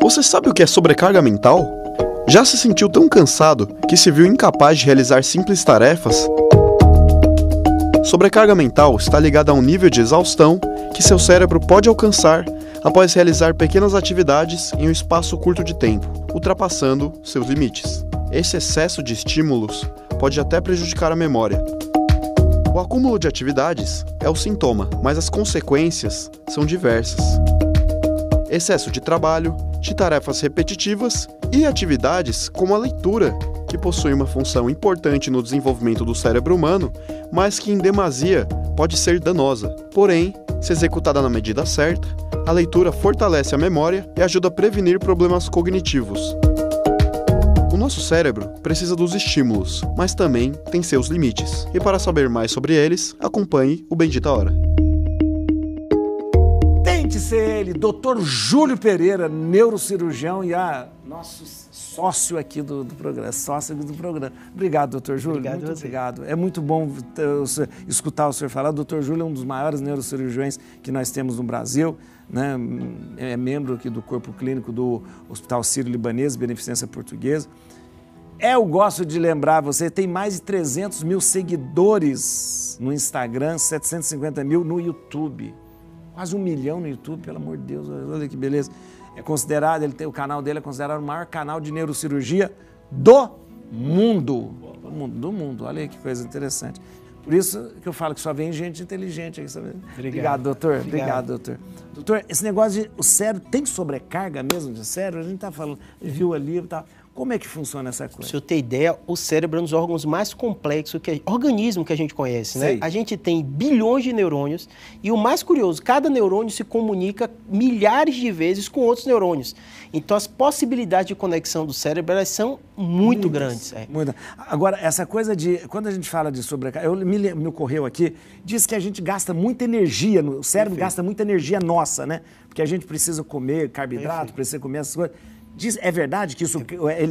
Você sabe o que é sobrecarga mental? Já se sentiu tão cansado que se viu incapaz de realizar simples tarefas? Sobrecarga mental está ligada a um nível de exaustão que seu cérebro pode alcançar após realizar pequenas atividades em um espaço curto de tempo, ultrapassando seus limites. Esse excesso de estímulos pode até prejudicar a memória. O acúmulo de atividades é o sintoma, mas as consequências são diversas. Excesso de trabalho, de tarefas repetitivas e atividades como a leitura, que possui uma função importante no desenvolvimento do cérebro humano, mas que em demasia pode ser danosa. Porém, se executada na medida certa, a leitura fortalece a memória e ajuda a prevenir problemas cognitivos. O nosso cérebro precisa dos estímulos, mas também tem seus limites. E para saber mais sobre eles, acompanhe o Bendita Hora. Tente ser ele, Dr. Júlio Pereira, neurocirurgião e nosso sócio aqui do programa, Obrigado, doutor Júlio. Obrigado, muito obrigado. É muito bom escutar o senhor falar. O doutor Júlio é um dos maiores neurocirurgiões que nós temos no Brasil, né? É membro aqui do corpo clínico do Hospital Sírio-Libanês, Beneficência Portuguesa. Eu gosto de lembrar, você tem mais de 300 mil seguidores no Instagram, 750 mil no YouTube. Quase 1 milhão no YouTube, pelo amor de Deus, olha que beleza. É considerado, o canal dele é considerado o maior canal de neurocirurgia do mundo. Do mundo, olha aí que coisa interessante. Por isso que eu falo que só vem gente inteligente aqui, sabe? Obrigado, doutor. Obrigado, doutor. Doutor, esse negócio de o cérebro tem sobrecarga mesmo de cérebro? A gente tá falando, viu ali e tal. Como é que funciona essa coisa? Se eu ter ideia, o cérebro é um dos órgãos mais complexos, organismo que a gente conhece, né? Sei. A gente tem bilhões de neurônios e o mais curioso, cada neurônio se comunica milhares de vezes com outros neurônios. Então, as possibilidades de conexão do cérebro, elas são muito grandes. Muito. Agora, essa coisa de... Quando a gente fala de sobrecarga, me ocorreu aqui, diz que a gente gasta muita energia, o cérebro gasta muita energia nossa, né? Porque a gente precisa comer carboidrato, precisa comer essas coisas. É verdade que isso,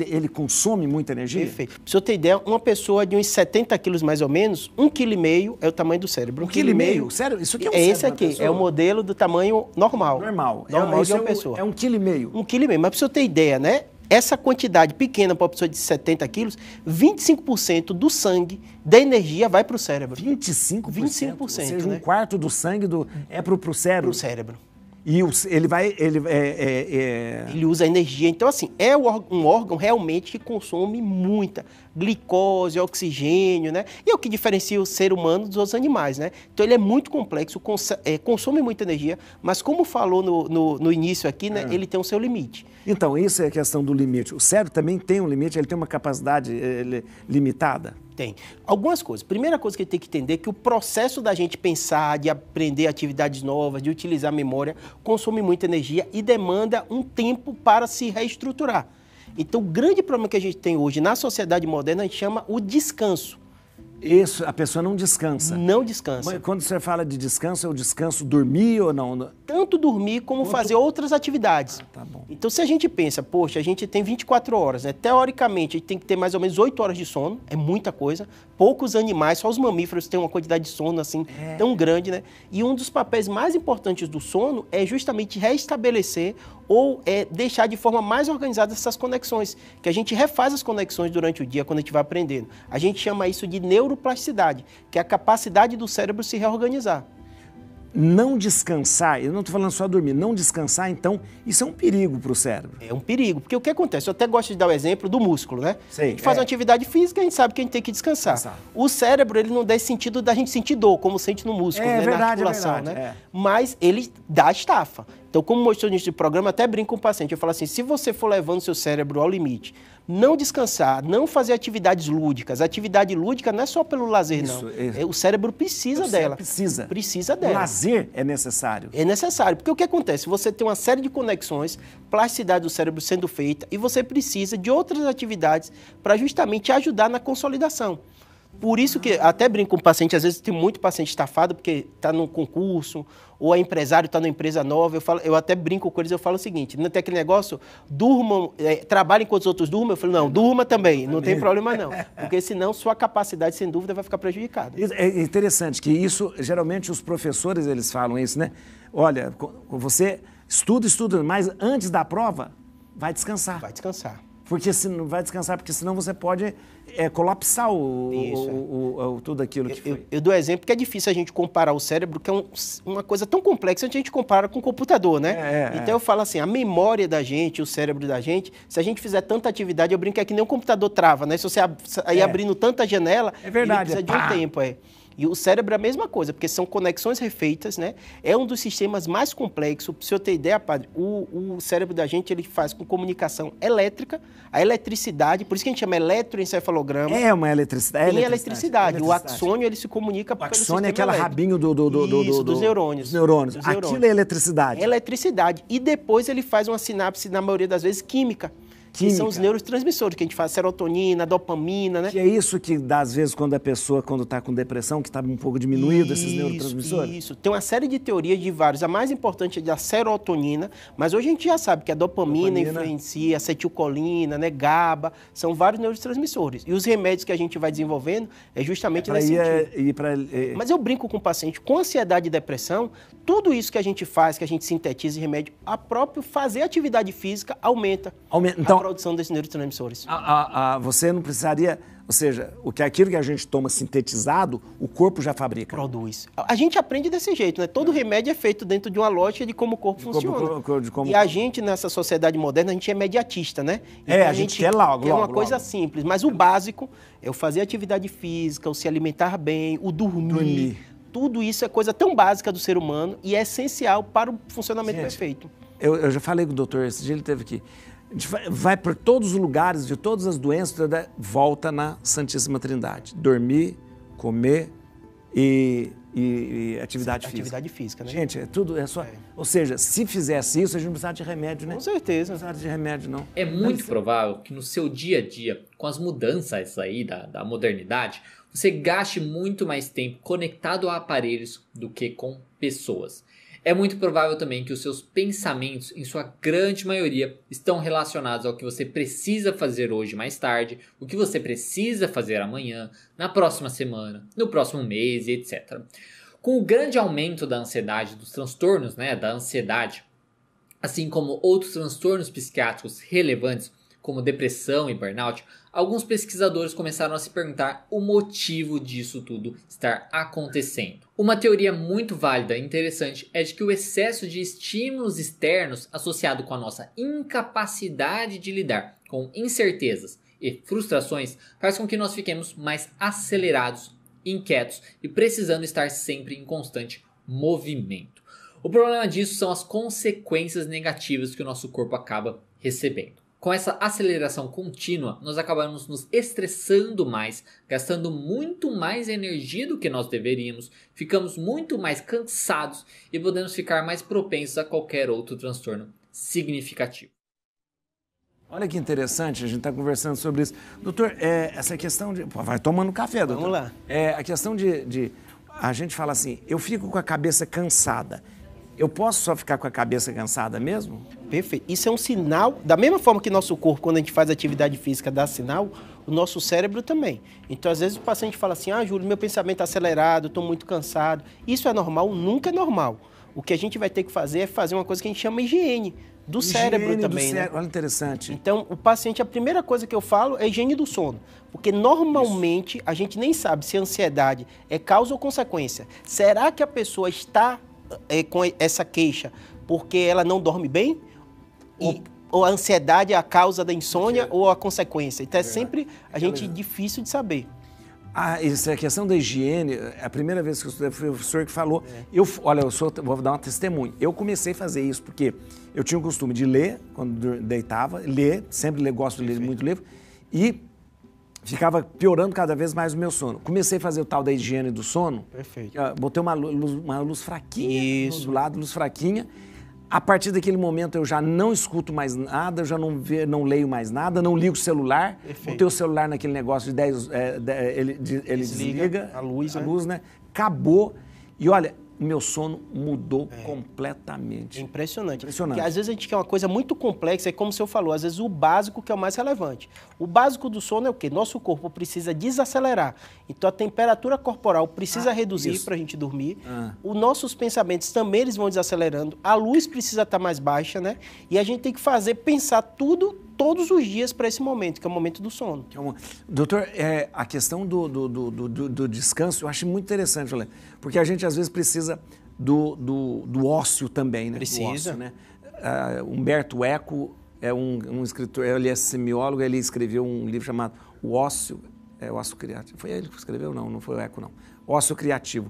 ele consome muita energia? Perfeito. Pra você ter ideia, uma pessoa de uns 70 quilos mais ou menos, 1,5 kg é o tamanho do cérebro. 1,5 kg? Sério? Isso aqui é um cérebro? cérebro Esse aqui, pessoa? É o modelo do tamanho normal. Normal de uma pessoa. É 1,5 kg. 1,5 kg. Mas pra você ter ideia, né? Essa quantidade pequena para uma pessoa de 70 quilos, 25% do sangue, da energia, vai para o cérebro. 25%? 25%. Ou seja, né? um quarto do sangue é para o cérebro? Para o cérebro. E ele usa energia. Então, assim, é um órgão realmente que consome muita glicose, oxigênio, né? E é o que diferencia o ser humano dos outros animais, né? Então, ele é muito complexo, consome muita energia, mas como falou no início aqui, né? Ele tem o seu limite. Então, isso é a questão do limite. O cérebro também tem um limite, ele tem uma capacidade limitada? Tem. Algumas coisas. Primeira coisa que ele tem que entender é que o processo da gente pensar, de aprender atividades novas, de utilizar a memória, consome muita energia e demanda um tempo para se reestruturar. Então, o grande problema que a gente tem hoje na sociedade moderna, a gente chama o descanso. Isso, a pessoa não descansa. Não descansa. Mas quando você fala de descanso, é o descanso dormir ou não? Tanto dormir como fazer outras atividades. Tá bom. Então, se a gente pensa, poxa, a gente tem 24 horas, né? Teoricamente, a gente tem que ter mais ou menos 8 horas de sono, é muita coisa. Poucos animais, só os mamíferos têm uma quantidade de sono assim tão grande, né? E um dos papéis mais importantes do sono é justamente restabelecer ou deixar de forma mais organizada essas conexões, que a gente refaz as conexões durante o dia quando a gente vai aprendendo. A gente chama isso de neuroplasticidade, que é a capacidade do cérebro se reorganizar. Não descansar, eu não estou falando só dormir, não descansar, então, isso é um perigo para o cérebro. É um perigo, porque o que acontece? Eu até gosto de dar o exemplo do músculo, né? Sei, a gente faz uma atividade física, a gente sabe que a gente tem que descansar. O cérebro, ele não dá esse sentido da gente sentir dor, como sente no músculo, né? Verdade, na articulação, é verdade, né? Mas ele dá estafa. Então, como mostrou no início do programa, eu até brinco com o paciente, eu falo assim, se você for levando seu cérebro ao limite, não descansar, não fazer atividades lúdicas, atividade lúdica não é só pelo lazer, não. O cérebro precisa dela. Precisa dela. O lazer é necessário. É necessário, porque o que acontece? Você tem uma série de conexões, plasticidade do cérebro sendo feita, e você precisa de outras atividades para justamente ajudar na consolidação. Por isso que, até brinco com o paciente, às vezes tem muito paciente estafado porque está num concurso, ou é empresário, está numa empresa nova, eu até brinco com eles, eu falo o seguinte, não tem aquele negócio, durmam, trabalhem enquanto os outros durmam, eu falo, não, durma também, não tem problema não, porque senão sua capacidade, sem dúvida, vai ficar prejudicada. É interessante que isso, geralmente os professores, eles falam isso, né? Olha, você estuda, mas antes da prova, vai descansar. Vai descansar. Porque vai descansar, porque senão você pode colapsar tudo aquilo que foi. Eu dou exemplo que é difícil a gente comparar o cérebro, que é uma coisa tão complexa, a gente compara com o computador, né? Então eu falo assim, a memória da gente, o cérebro da gente, se a gente fizer tanta atividade, eu brinco que é que nem um computador trava, né? Se você ir abrindo tanta janela, verdade, ele precisa de um tempo, E o cérebro é a mesma coisa, porque são conexões refeitas, né? É um dos sistemas mais complexos. Para você ter ideia, padre, o cérebro da gente, ele faz com comunicação elétrica, a eletricidade, por isso que a gente chama eletroencefalograma. É uma eletricidade. Tem eletricidade. O axônio, ele se comunica pelo sistema axônio é aquele rabinho dos neurônios. Dos neurônios. Aquilo é eletricidade. Eletricidade. E depois ele faz uma sinapse, na maioria das vezes, química. Que são os neurotransmissores, que a gente faz serotonina, dopamina, né? Que é isso que dá, às vezes, quando a pessoa, quando está com depressão, que está um pouco diminuído, esses neurotransmissores? Isso. Tem uma série de teorias de vários. A mais importante é da serotonina, mas hoje a gente já sabe que a dopamina influencia, a acetilcolina, né, GABA, são vários neurotransmissores. E os remédios que a gente vai desenvolvendo é justamente nesse sentido. Mas eu brinco com o paciente, com ansiedade e depressão, tudo isso que a gente faz, que a gente sintetiza em remédio, a própria fazer atividade física aumenta. Então, a produção desses neurotransmissores. Você não precisaria, ou seja, aquilo que a gente toma sintetizado, o corpo já fabrica. Produz. A gente aprende desse jeito, né? Todo remédio é feito dentro de uma lógica de como o corpo funciona. E a gente, nessa sociedade moderna, a gente é imediatista, né? Então, a gente quer logo. É uma coisa simples, mas o básico é o fazer atividade física, o se alimentar bem, o dormir. Tudo isso é coisa tão básica do ser humano e é essencial para o funcionamento perfeito. Eu já falei com o doutor, esse dia ele esteve aqui. A gente vai por todos os lugares, de todas as doenças, volta na Santíssima Trindade. Dormir, comer e atividade física. Atividade física, né? Gente, ou seja, se fizesse isso, a gente não precisava de remédio, né? Com certeza. Não precisava de remédio, não. É muito provável que no seu dia a dia, com as mudanças aí da modernidade, você gaste muito mais tempo conectado a aparelhos do que com pessoas. É muito provável também que os seus pensamentos, em sua grande maioria, estão relacionados ao que você precisa fazer hoje mais tarde, o que você precisa fazer amanhã, na próxima semana, no próximo mês e etc. Com o grande aumento da ansiedade, dos transtornos da ansiedade, assim como outros transtornos psiquiátricos relevantes, como depressão e burnout, alguns pesquisadores começaram a se perguntar o motivo disso tudo estar acontecendo. Uma teoria muito válida e interessante é de que o excesso de estímulos externos associado com a nossa incapacidade de lidar com incertezas e frustrações faz com que nós fiquemos mais acelerados, inquietos e precisando estar sempre em constante movimento. O problema disso são as consequências negativas que o nosso corpo acaba recebendo. Com essa aceleração contínua, nós acabamos nos estressando mais, gastando muito mais energia do que nós deveríamos, ficamos muito mais cansados e podemos ficar mais propensos a qualquer outro transtorno significativo. Olha que interessante, a gente está conversando sobre isso. Doutor, essa questão de... vai tomando café, doutor. Vamos lá. A questão de... A gente fala assim, eu fico com a cabeça cansada. Eu posso só ficar com a cabeça cansada mesmo? Perfeito. Isso é um sinal, da mesma forma que nosso corpo, quando a gente faz atividade física, dá sinal, o nosso cérebro também. Então, às vezes o paciente fala assim, Júlio, meu pensamento está acelerado, estou muito cansado. Isso é normal? Nunca é normal. O que a gente vai ter que fazer é fazer uma coisa que a gente chama higiene do cérebro também, né? Olha, interessante. Então, o paciente, a primeira coisa que eu falo é higiene do sono. Porque normalmente a gente nem sabe se a ansiedade é causa ou consequência. Será que a pessoa está com essa queixa porque ela não dorme bem? Ou a ansiedade é a causa da insônia ou a consequência? Então é sempre difícil de saber. Isso é a questão da higiene. A primeira vez que eu estudei foi o professor que falou. Vou dar uma testemunha. Eu comecei a fazer isso porque eu tinha o costume de ler quando deitava, gosto de ler muito livro, e ficava piorando cada vez mais o meu sono. Comecei a fazer o tal da higiene do sono. Perfeito. Botei uma luz fraquinha do lado, luz fraquinha. A partir daquele momento eu já não escuto mais nada, eu já não leio mais nada, não ligo o celular. Perfeito. Botei o celular naquele negócio de ele desliga a luz, né? Acabou. E olha, o meu sono mudou completamente. É impressionante. Impressionante. Porque às vezes a gente quer uma coisa muito complexa, é como o senhor falou, às vezes o básico que é o mais relevante. O básico do sono é o quê? Nosso corpo precisa desacelerar. Então a temperatura corporal precisa reduzir para a gente dormir. Os nossos pensamentos também eles vão desacelerando. A luz precisa estar mais baixa, né? E a gente tem que pensar tudo todos os dias para esse momento, que é o momento do sono. Doutor, a questão do descanso eu acho muito interessante, porque a gente às vezes precisa do ócio também, né? Precisa. Do ócio, né? Humberto Eco é um escritor, ele é semiólogo, ele escreveu um livro chamado O Ócio, o Ócio Criativo. Foi ele que escreveu? Não foi o Eco, não. Ócio criativo.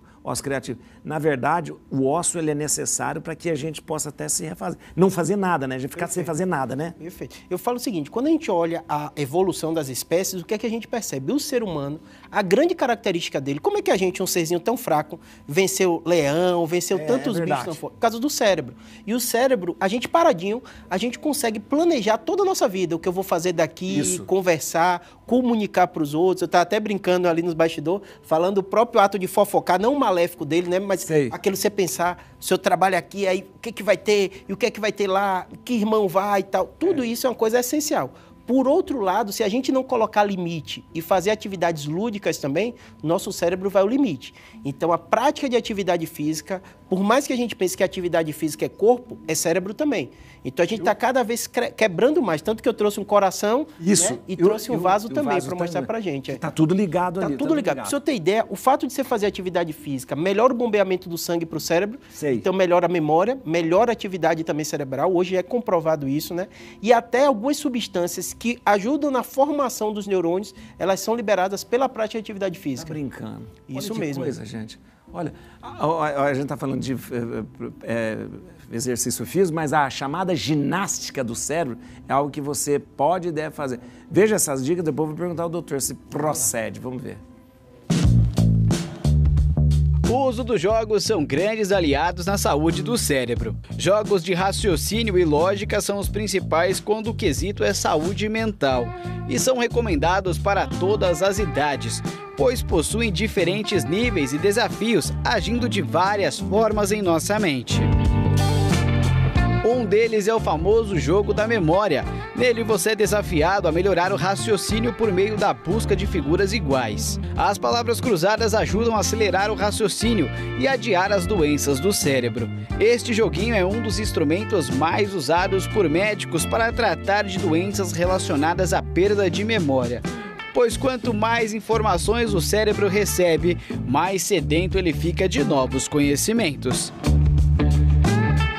Na verdade, o ócio ele é necessário para que a gente possa até se refazer. Não fazer nada, né? A gente ficar sem fazer nada, né? Perfeito. Eu falo o seguinte, quando a gente olha a evolução das espécies, o que é que a gente percebe? O ser humano, a grande característica dele, como é que a gente, um serzinho tão fraco, venceu leão, venceu tantos bichos tão fortes? Por causa do cérebro. E o cérebro, a gente paradinho, a gente consegue planejar toda a nossa vida, o que eu vou fazer daqui, conversar, comunicar para os outros. Eu estava até brincando ali nos bastidores, falando o próprio ato de fofocar, não o maléfico dele, né? Mas aquilo você pensar, o seu trabalho aqui, aí o que vai ter, e o que é que vai ter lá, que irmão vai e tal. Tudo isso é uma coisa essencial. Por outro lado, se a gente não colocar limite e fazer atividades lúdicas também, nosso cérebro vai ao limite. Então, a prática de atividade física, por mais que a gente pense que a atividade física é corpo, é cérebro também. Então, a gente está cada vez quebrando mais. Tanto que eu trouxe um coração né? e trouxe um vaso também para mostrar para a gente. Está tudo ligado ali. Está tudo ligado. Para o senhor ter ideia, o fato de você fazer atividade física melhora o bombeamento do sangue para o cérebro, então melhora a memória, melhora a atividade também cerebral. Hoje é comprovado isso, né? E até algumas substâncias que ajudam na formação dos neurônios, elas são liberadas pela prática de atividade física. Tá brincando. Isso Olha que mesmo. coisa, gente. Olha, a gente está falando de exercício físico, mas a chamada ginástica do cérebro é algo que você pode e deve fazer. Veja essas dicas, depois eu vou perguntar ao doutor se procede. Vamos ver. O uso dos jogos são grandes aliados na saúde do cérebro. Jogos de raciocínio e lógica são os principais quando o quesito é saúde mental e são recomendados para todas as idades, pois possuem diferentes níveis e desafios, agindo de várias formas em nossa mente. Um deles é o famoso jogo da memória. Nele você é desafiado a melhorar o raciocínio por meio da busca de figuras iguais. As palavras cruzadas ajudam a acelerar o raciocínio e adiar as doenças do cérebro. Este joguinho é um dos instrumentos mais usados por médicos para tratar de doenças relacionadas à perda de memória. Pois quanto mais informações o cérebro recebe, mais sedento ele fica de novos conhecimentos.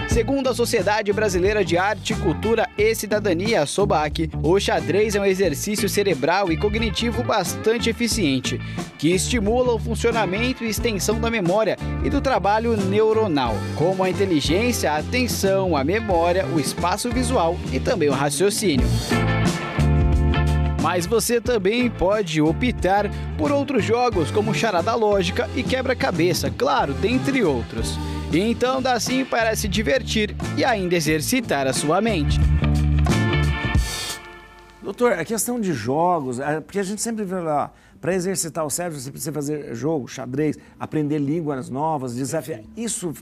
Segundo a Sociedade Brasileira de Arte, Cultura e Cidadania, SOBAC, o xadrez é um exercício cerebral e cognitivo bastante eficiente, que estimula o funcionamento e extensão da memória e do trabalho neuronal, como a inteligência, a atenção, a memória, o espaço visual e também o raciocínio. Mas você também pode optar por outros jogos como charada lógica e quebra-cabeça, claro, dentre outros. E então dá sim para se divertir e ainda exercitar a sua mente. Doutor, a questão de jogos, porque a gente sempre vê lá, para exercitar o cérebro você precisa fazer jogo, xadrez, aprender línguas novas, desafiar. Isso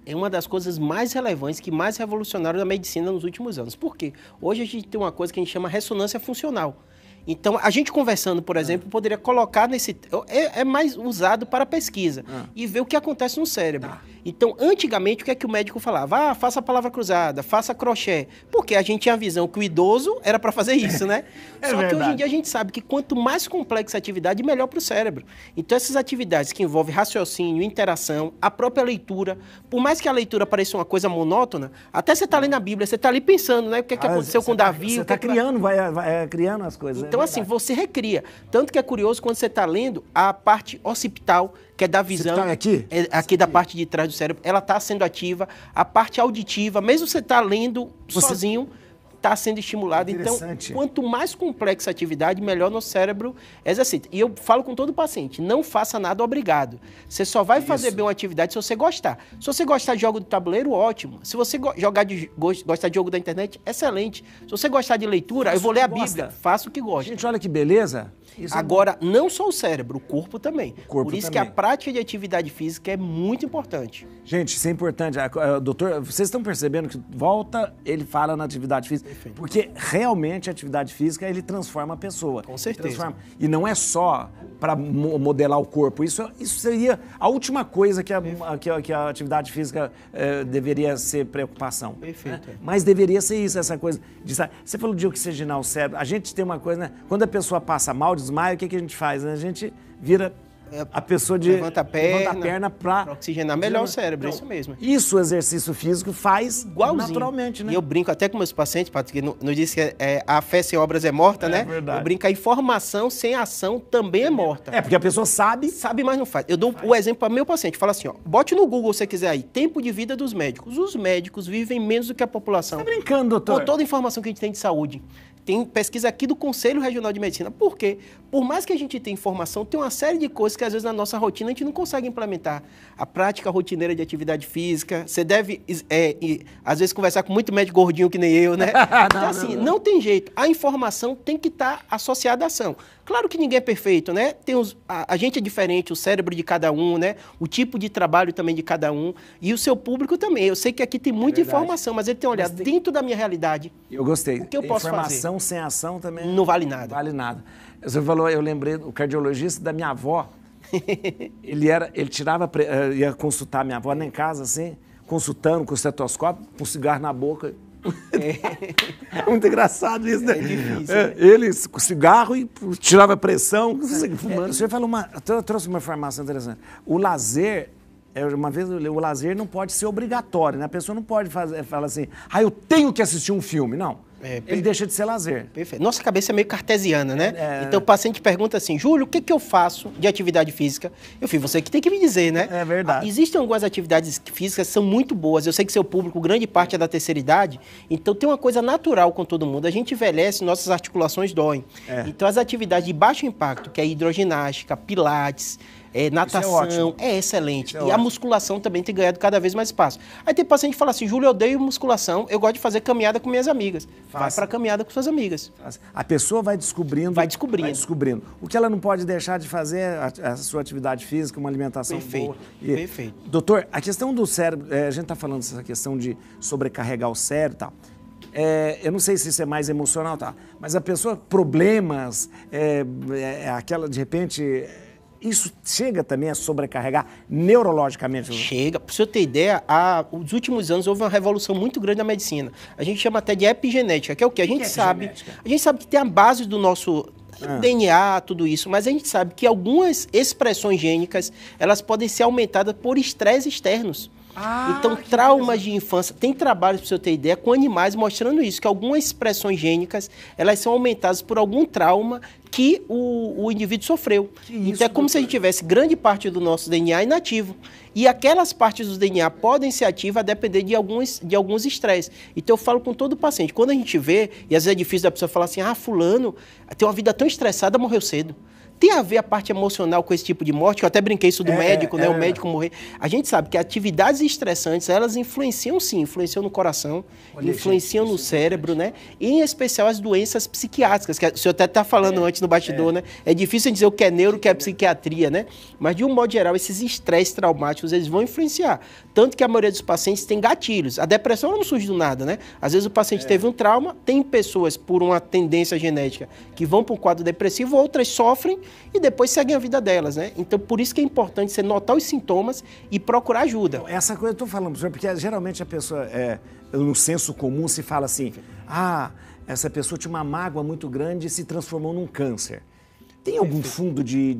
é uma das coisas mais relevantes, que mais revolucionaram na medicina nos últimos anos. Por quê? Hoje a gente tem uma coisa que a gente chama ressonância funcional. Então, a gente conversando, por exemplo, poderia colocar nesse... É mais usado para pesquisa e ver o que acontece no cérebro. Então, antigamente, o que é que o médico falava? Faça a palavra cruzada, faça crochê. Porque a gente tinha a visão que o idoso era para fazer isso, né? Só que hoje em dia a gente sabe que quanto mais complexa a atividade, melhor para o cérebro. Então, essas atividades que envolvem raciocínio, interação, a própria leitura, por mais que a leitura pareça uma coisa monótona, até você está lendo a Bíblia, você está ali pensando, né? O que é que aconteceu com Davi? Você está criando, vai criando as coisas. Então, assim, você recria. Tanto que é curioso quando você está lendo a parte occipital, que é da visão, aqui da parte de trás do cérebro, ela está sendo ativa. A parte auditiva, mesmo você está lendo sozinho, está sendo estimulado. Então, quanto mais complexa a atividade, melhor nosso cérebro exercita. E eu falo com todo paciente, não faça nada obrigado. Você só vai fazer bem uma atividade se você gostar. Se você gostar de jogo de tabuleiro, ótimo. Se você gostar de jogo da internet, excelente. Se você gostar de leitura, eu vou ler a Bíblia. Faça o que gosta. Gente, olha que beleza. Agora, não só o cérebro, o corpo também. Por isso que a prática de atividade física é muito importante. Gente, isso é importante. Doutor, vocês estão percebendo que ele fala na atividade física? Perfeito. Porque realmente a atividade física, ele transforma a pessoa. Com certeza. E não é só para modelar o corpo. Isso seria a última coisa que a atividade física deveria ser preocupação. Perfeito. Né? Mas deveria ser isso, essa coisa. Você falou de oxigenar o cérebro. A gente tem uma coisa, né? Quando a pessoa passa mal, desmaia, o que a gente faz? A gente vira a pessoa levanta a perna para oxigenar melhor o cérebro, então, isso mesmo. Isso o exercício físico faz igualzinho, naturalmente, né? E eu brinco até com meus pacientes, porque não disse que a fé sem obras é morta, né? Verdade. Eu brinco, a informação sem ação também é morta. Porque a pessoa sabe, mas não faz. Eu dou o exemplo para meu paciente, fala assim, ó, bote no Google se você quiser aí, tempo de vida dos médicos. Os médicos vivem menos do que a população. Tá brincando, doutor? Com toda a informação que a gente tem de saúde. Tem pesquisa aqui do Conselho Regional de Medicina. Por quê? Por mais que a gente tenha informação, tem uma série de coisas que às vezes na nossa rotina a gente não consegue implementar. A prática rotineira de atividade física, você deve, às vezes, conversar com muito médico gordinho que nem eu, né? Então, assim, não tem jeito. A informação tem que estar associada à ação. Claro que ninguém é perfeito, né? A gente é diferente, o cérebro de cada um, né? O tipo de trabalho também de cada um. E o seu público também. Eu sei que aqui tem muita informação, mas ele tem olhado dentro da minha realidade. Eu gostei. O que eu posso fazer? Informação sem ação também não vale nada. Não vale nada. Você falou, eu lembrei do cardiologista da minha avó. Ele tirava, ia consultar minha avó em casa, assim, consultando com o estetoscópio, com um cigarro na boca. É muito engraçado isso, né? É difícil. Ele com cigarro e tirava pressão, fumando. O senhor falou trouxe uma informação interessante. O lazer, o lazer não pode ser obrigatório, né? A pessoa não pode falar assim, eu tenho que assistir um filme. Não. Ele deixa de ser lazer. Perfeito. Nossa cabeça é meio cartesiana, né? Então o paciente pergunta assim, Júlio, o que eu faço de atividade física? Eu falei, você que tem que me dizer, né? É verdade. Existem algumas atividades físicas que são muito boas. Eu sei que seu público, grande parte é da terceira idade, então tem uma coisa natural com todo mundo. A gente envelhece, nossas articulações doem. Então as atividades de baixo impacto, que é hidroginástica, pilates, natação, é excelente. E a musculação também tem ganhado cada vez mais espaço. Aí tem paciente que fala assim, Júlio, eu odeio musculação, eu gosto de fazer caminhada com minhas amigas. Vai para caminhada com suas amigas. A pessoa vai descobrindo. Vai descobrindo. O que ela não pode deixar de fazer a sua atividade física, uma alimentação boa. Perfeito. Doutor, a questão do cérebro, a gente está falando dessa questão de sobrecarregar o cérebro e tal. Eu não sei se isso é mais emocional, tá? Mas a pessoa, problemas, aquela, de repente... Isso chega também a sobrecarregar neurologicamente? Chega. Para você ter ideia, nos últimos anos houve uma revolução muito grande na medicina. A gente chama até de epigenética, que é o quê? A gente sabe que tem a base do nosso DNA, tudo isso, mas a gente sabe que algumas expressões gênicas, elas podem ser aumentadas por estresses externos. Então, traumas de infância, tem trabalhos, para você ter ideia, com animais mostrando isso, que algumas expressões gênicas, elas são aumentadas por algum trauma que o indivíduo sofreu. Então, é como se a gente tivesse grande parte do nosso DNA inativo. E aquelas partes do DNA podem ser ativas a depender de alguns estresses. Então, eu falo com todo paciente, quando a gente vê, e às vezes é difícil da pessoa falar assim, fulano tem uma vida tão estressada, morreu cedo. Tem a ver a parte emocional com esse tipo de morte, que eu até brinquei isso do médico, né? O médico morrer. A gente sabe que atividades estressantes, elas influenciam sim, influenciam no coração, influenciam no cérebro, né? E em especial as doenças psiquiátricas, que o senhor até está falando antes no bastidor, né? É difícil dizer o que é neuro, o que é psiquiatria, né? Mas de um modo geral, esses estresses traumáticos, eles vão influenciar. Tanto que a maioria dos pacientes tem gatilhos. A depressão não surge do nada, né? Às vezes o paciente teve um trauma, tem pessoas por uma tendência genética que vão para um quadro depressivo, outras sofrem e depois seguem a vida delas, né? Então, por isso que é importante você notar os sintomas e procurar ajuda. Essa coisa eu estou falando, professor, porque geralmente a pessoa, no senso comum, se fala assim, essa pessoa tinha uma mágoa muito grande e se transformou num câncer. Tem algum fundo de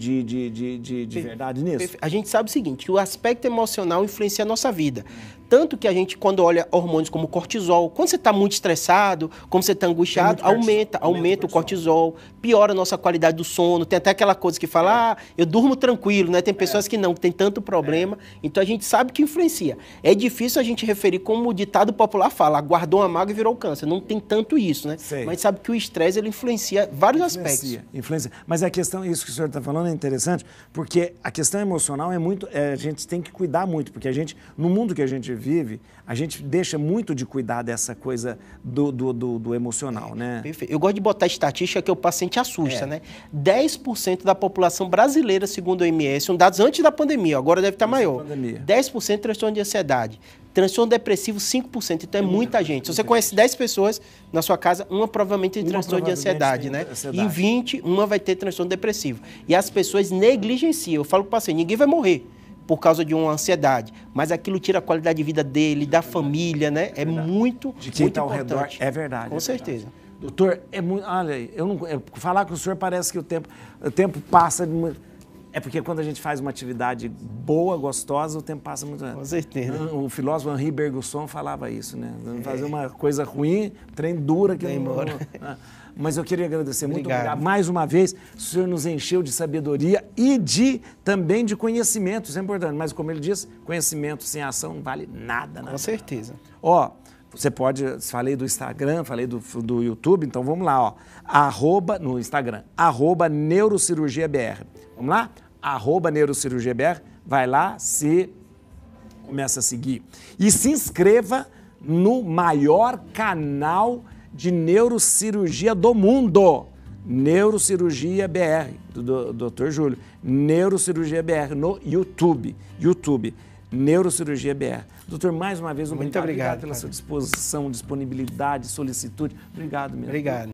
verdade nisso? A gente sabe o seguinte, que o aspecto emocional influencia a nossa vida. Tanto que a gente, quando olha hormônios como cortisol, quando você está muito estressado, como você está angustiado, aumenta o cortisol, piora a nossa qualidade do sono. Tem até aquela coisa que fala, eu durmo tranquilo, né? Tem pessoas que não, que tem tanto problema. Então a gente sabe que influencia. É difícil a gente referir como o ditado popular fala, guardou uma mágoa e virou câncer. Não tem tanto isso, né? Sei. Mas sabe que o estresse, ele influencia vários aspectos. Influencia. Mas a questão, isso que o senhor está falando é interessante, porque a questão emocional é muito, a gente tem que cuidar muito, porque a gente, no mundo que a gente vive, a gente deixa muito de cuidar dessa coisa do emocional, né? Perfeito. Eu gosto de botar estatística que o paciente assusta, né? 10% da população brasileira, segundo o OMS, são dados antes da pandemia, agora deve estar maior. 10% transtorno de ansiedade. Transtorno depressivo, 5%. Então é muita gente. Se você conhece 10 pessoas na sua casa, uma provavelmente tem transtorno de ansiedade, né? E em 20, uma vai ter transtorno depressivo. E as pessoas negligenciam. Eu falo para o paciente, ninguém vai morrer por causa de uma ansiedade, mas aquilo tira a qualidade de vida dele, da família, né? É muito, de quem está ao redor. importante. É verdade. Com certeza. Doutor, é muito. Olha, eu não, falar com o senhor parece que o tempo passa. É porque quando a gente faz uma atividade boa, gostosa, o tempo passa muito rápido. Com certeza. O filósofo Henri Bergson falava isso, né? Fazer uma coisa ruim, trem dura que não... Mas eu queria agradecer muito obrigado. Mais uma vez, o senhor nos encheu de sabedoria e também de conhecimento, isso é importante. Mas como ele disse, conhecimento sem ação não vale nada. Com certeza. Ó, você pode, falei do Instagram, falei do YouTube, então vamos lá, ó. No Instagram, @neurocirurgiabr. Vamos lá? @neurocirurgiabr, vai lá, começa a seguir. E se inscreva no maior canal de neurocirurgia do mundo. Neurocirurgia BR, do Dr. Júlio. Neurocirurgia BR no YouTube. Neurocirurgia BR. Doutor, mais uma vez, muito obrigado pela sua disposição, disponibilidade, solicitude. Obrigado mesmo. Obrigado.